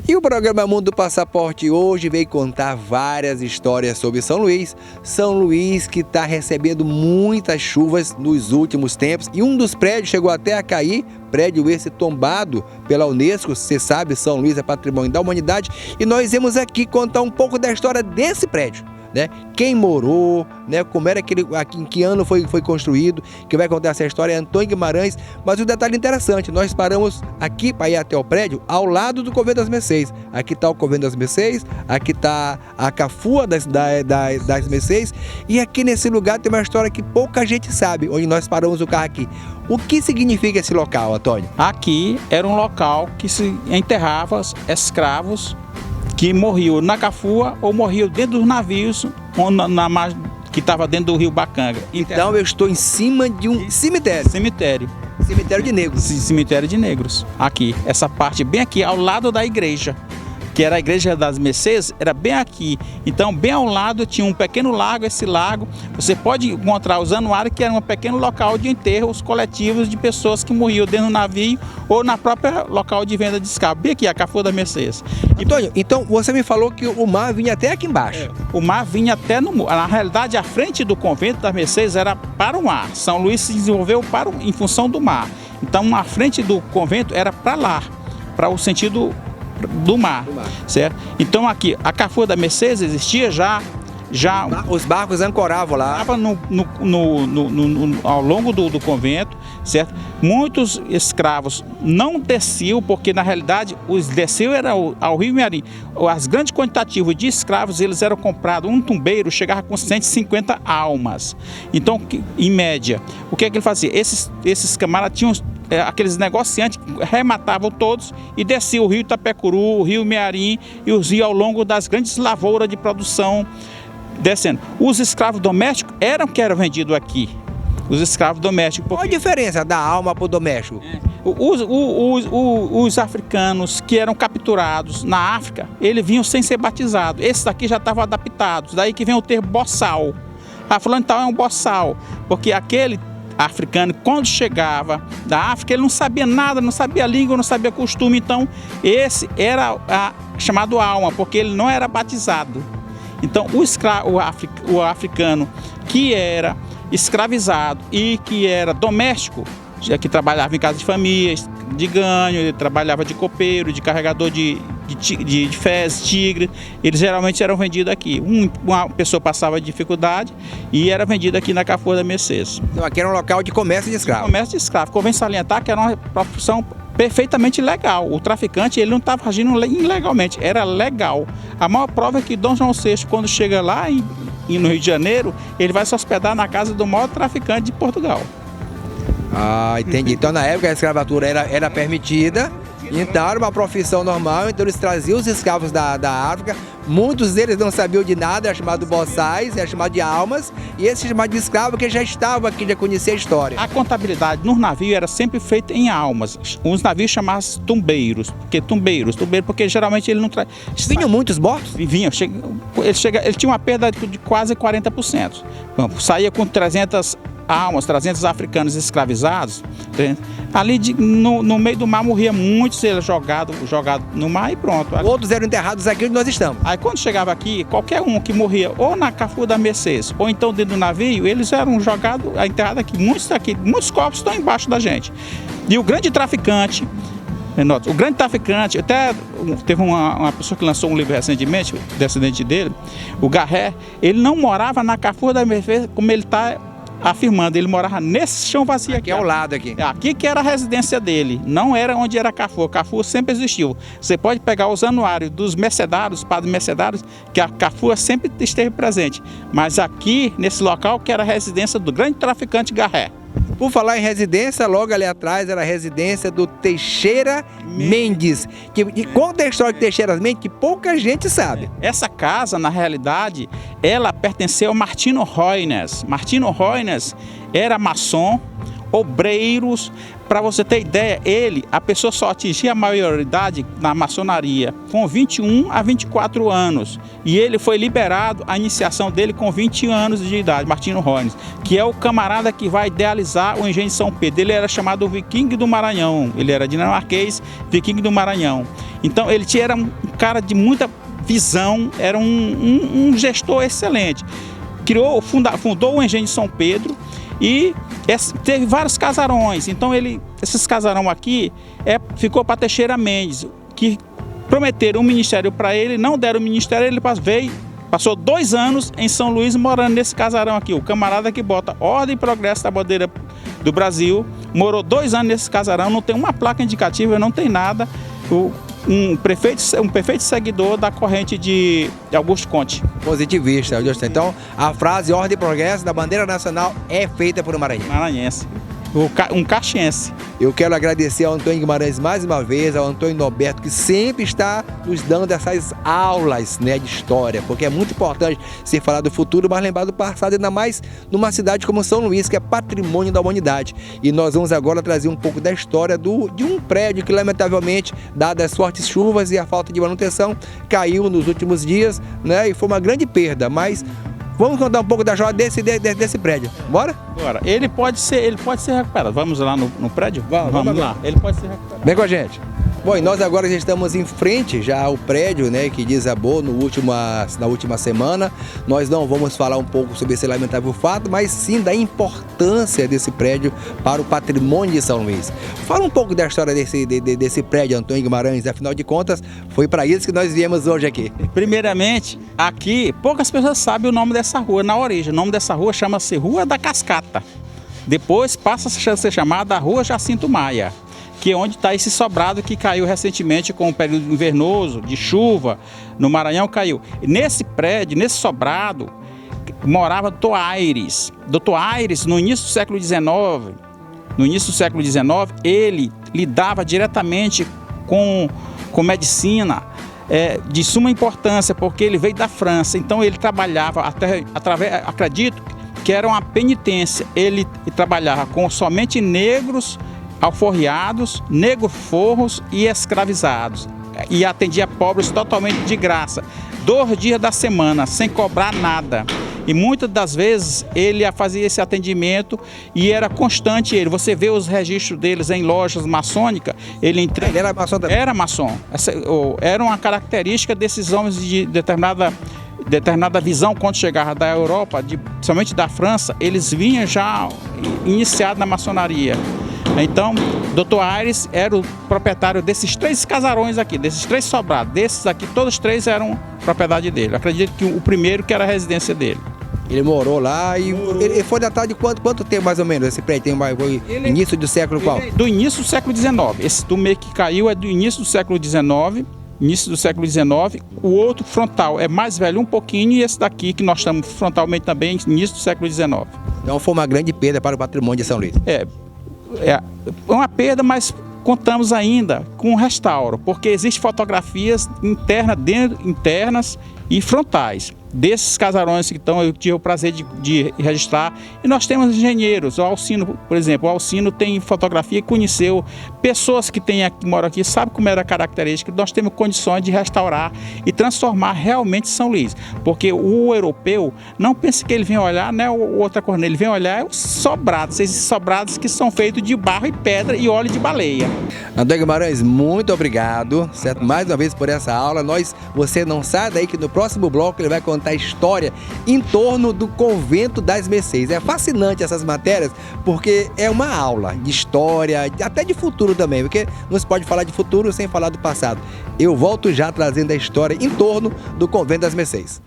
E o programa Mundo Passaporte hoje veio contar várias histórias sobre São Luís. São Luís que está recebendo muitas chuvas nos últimos tempos e um dos prédios chegou até a cair, prédio esse tombado pela Unesco. Você sabe, São Luís é patrimônio da humanidade e nós viemos aqui contar um pouco da história desse prédio, né? Quem morou, né? Como era aquele, em que ano foi construído. Quem vai contar essa história é Antônio Guimarães. Mas um detalhe interessante, nós paramos aqui para ir até o prédio ao lado do Convento das Mercês. Aqui está o Convento das Mercês, aqui está a Cafua das Mercês e aqui nesse lugar tem uma história que pouca gente sabe, onde nós paramos o carro aqui. O que significa esse local, Antônio? Aqui era um local que se enterrava escravos que morriam na Cafua ou morriam dentro dos navios que estava dentro do rio Bacanga. Então eu estou em cima de um cemitério. Cemitério. Cemitério de negros. Cemitério de negros. Aqui, essa parte bem aqui, ao lado da igreja, que era a Igreja das Mercês, era bem aqui. Então, bem ao lado tinha um pequeno lago. Esse lago, você pode encontrar o Zanuário, que era um pequeno local de enterros coletivos de pessoas que morriam dentro do navio ou na própria local de venda de escravo. Bem aqui, a Cafua da Mercês. Antônio, então você me falou que o mar vinha até aqui embaixo. O mar vinha até no... Na realidade, a frente do Convento das Mercês era para o mar. São Luís se desenvolveu em função do mar. Então, a frente do convento era para lá, para o sentido do mar, certo? Então aqui, a Cafua da Mercês existia já os barcos ancoravam lá. Estava ao longo do convento, certo? Muitos escravos não desciam, porque na realidade os desciam era ao Rio Mearim. As grandes quantitativas de escravos, eles eram comprados, um tumbeiro chegava com 150 almas. Então, em média, o que é que ele fazia? Esses camaradas tinham aqueles negociantes que rematavam todos e desciam o rio Itapecuru, o rio Mearim e os rios ao longo das grandes lavouras de produção descendo. Os escravos domésticos eram vendidos aqui. Os escravos domésticos. Qual a diferença da alma para o doméstico? Os africanos que eram capturados na África, eles vinham sem ser batizados. Esses aqui já estavam adaptados. Daí que vem o termo boçal. Falando então é um boçal, porque aquele africano, quando chegava da África, ele não sabia nada, não sabia língua, não sabia costume. Então, esse era chamado alma, porque ele não era batizado. Então, o africano que era escravizado e que era doméstico, que trabalhava em casa de família, de ganho, ele trabalhava de copeiro, de carregador de fezes, tigre, eles geralmente eram vendidos aqui. Uma pessoa passava dificuldade e era vendido aqui na Cafua da Mercês. Então aqui era um local de comércio de escravos. Comércio de escravos. Convém salientar que era uma profissão perfeitamente legal. O traficante, ele não estava agindo ilegalmente, era legal. A maior prova é que Dom João VI, quando chega lá no Rio de Janeiro, ele vai se hospedar na casa do maior traficante de Portugal. Ah, entendi. Então na época a escravatura era permitida, então era uma profissão normal, então eles traziam os escravos da África, muitos deles não sabiam de nada, era chamado de boçais, era chamado de almas, e esse chamado de escravo que já estava aqui, já conhecia a história. A contabilidade nos navios era sempre feita em almas. Os navios chamavam-se tumbeiros, porque geralmente ele não traz. Vinham muitos mortos? Vinham, ele tinha uma perda de quase 40%. Bom, saía com 300 almas, 300 africanos escravizados, ali no meio do mar morria muitos, eles jogados no mar e pronto. Outros eram enterrados aqui onde nós estamos. Aí quando chegava aqui, qualquer um que morria ou na Cafua da Mercês ou então dentro do navio, eles eram jogados, enterrados aqui. Muitos corpos estão embaixo da gente. E o grande traficante, até teve uma pessoa que lançou um livro recentemente, descendente dele, o Garré, ele não morava na Cafua da Mercês como ele está afirmando, ele morava nesse chão vazio aqui ao lado aqui. Aqui que era a residência dele, não era onde era Cafua. Cafua sempre existiu. Você pode pegar os anuários dos mercedários, padres mercedários, que a Cafua sempre esteve presente. Mas aqui, nesse local, que era a residência do grande traficante Garré. Por falar em residência, logo ali atrás era a residência do Teixeira Mendes. Que conta a história de Teixeira Mendes que pouca gente sabe. Essa casa, na realidade, ela pertenceu ao Martino Roines. Martino Roines era maçom. obreiros. Para você ter ideia, a pessoa só atingia a maioridade na maçonaria com 21 a 24 anos. E ele foi liberado, a iniciação dele com 20 anos de idade, Martinho Rones, que é o camarada que vai idealizar o engenho de São Pedro. Ele era chamado o Viking do Maranhão, ele era dinamarquês, Viking do Maranhão. Então ele era um cara de muita visão, era um gestor excelente. Fundou o engenho de São Pedro e teve vários casarões. Então esses casarão aqui ficou para Teixeira Mendes, que prometeram um ministério para ele, não deram o ministério, ele passou 2 anos em São Luís morando nesse casarão aqui. O camarada que bota Ordem e Progresso da bandeira do Brasil, morou 2 anos nesse casarão, não tem uma placa indicativa, não tem nada. Um perfeito seguidor da corrente de Augusto Conte. Positivista, Augusto. Então, a frase Ordem e Progresso da bandeira nacional é feita por um maranhense. Maranhense. Um caxiense. Eu quero agradecer ao Antônio Guimarães mais uma vez, ao Antônio Norberto, que sempre está nos dando essas aulas, né, de história, porque é muito importante se falar do futuro, mas lembrar do passado, ainda mais numa cidade como São Luís, que é patrimônio da humanidade. E nós vamos agora trazer um pouco da história de um prédio que, lamentavelmente, dadas as fortes chuvas e a falta de manutenção, caiu nos últimos dias, né, e foi uma grande perda, mas vamos contar um pouco da história desse prédio. Bora? Bora. Ele pode ser recuperado. Vamos lá no prédio? Vamos lá. Ele pode ser recuperado. Vem com a gente. Bom, e nós agora já estamos em frente já ao prédio, né, que desabou na última semana. Nós não vamos falar um pouco sobre esse lamentável fato, mas sim da importância desse prédio para o patrimônio de São Luís. Fala um pouco da história desse prédio, Antônio Guimarães. Afinal de contas, foi para isso que nós viemos hoje aqui. Primeiramente, aqui, poucas pessoas sabem o nome dessa rua. Na origem, o nome dessa rua chama-se Rua da Cascata. Depois passa a ser chamada Rua Jacinto Maia, que é onde está esse sobrado que caiu recentemente com o período invernoso, de chuva, no Maranhão caiu. Nesse prédio, nesse sobrado, morava Dr. Aires. Dr. Aires, no início do século XIX, ele lidava diretamente com medicina de suma importância, porque ele veio da França. Então ele trabalhava acredito que era uma penitência. Ele trabalhava com somente negros, alforriados, negro-forros e escravizados, e atendia pobres totalmente de graça, 2 dias da semana, sem cobrar nada. E muitas das vezes ele fazia esse atendimento e era constante. Você vê os registros deles em lojas maçônicas. Ele era maçom também? Era maçom. Era uma característica desses homens de determinada visão. Quando chegava da Europa, somente da França, eles vinham já iniciados na maçonaria. Então, Dr. Aires era o proprietário desses 3 casarões aqui, desses 3 sobrados. Desses aqui, todos 3 eram propriedade dele. Acredito que o primeiro que era a residência dele. Ele morou lá e ele foi datado de quanto tempo mais ou menos esse prédio? Foi início do século qual? Do início do século XIX. Esse do meio que caiu é do início do século XIX. O outro frontal é mais velho um pouquinho, e esse daqui que nós estamos frontalmente também, início do século XIX. Então foi uma grande perda para o patrimônio de São Luís. É uma perda, mas contamos ainda com um restauro, porque existem fotografias internas e frontais desses casarões que eu tive o prazer de registrar. E nós temos engenheiros, o Alcino, por exemplo. O Alcino tem fotografia e conheceu pessoas que moram aqui, sabe como era a característica. Nós temos condições de restaurar e transformar realmente São Luís, porque o europeu não pensa que ele vem olhar, né, outra coisa, ele vem olhar os sobrados, esses sobrados que são feitos de barro e pedra e óleo de baleia. Antônio Guimarães, muito obrigado, certo? Mais uma vez por essa aula. Você não sai daí, que no próximo bloco ele vai contar a história em torno do Convento das Mercês. É fascinante essas matérias, porque é uma aula de história, até de futuro também, porque não se pode falar de futuro sem falar do passado. Eu volto já trazendo a história em torno do Convento das Mercês.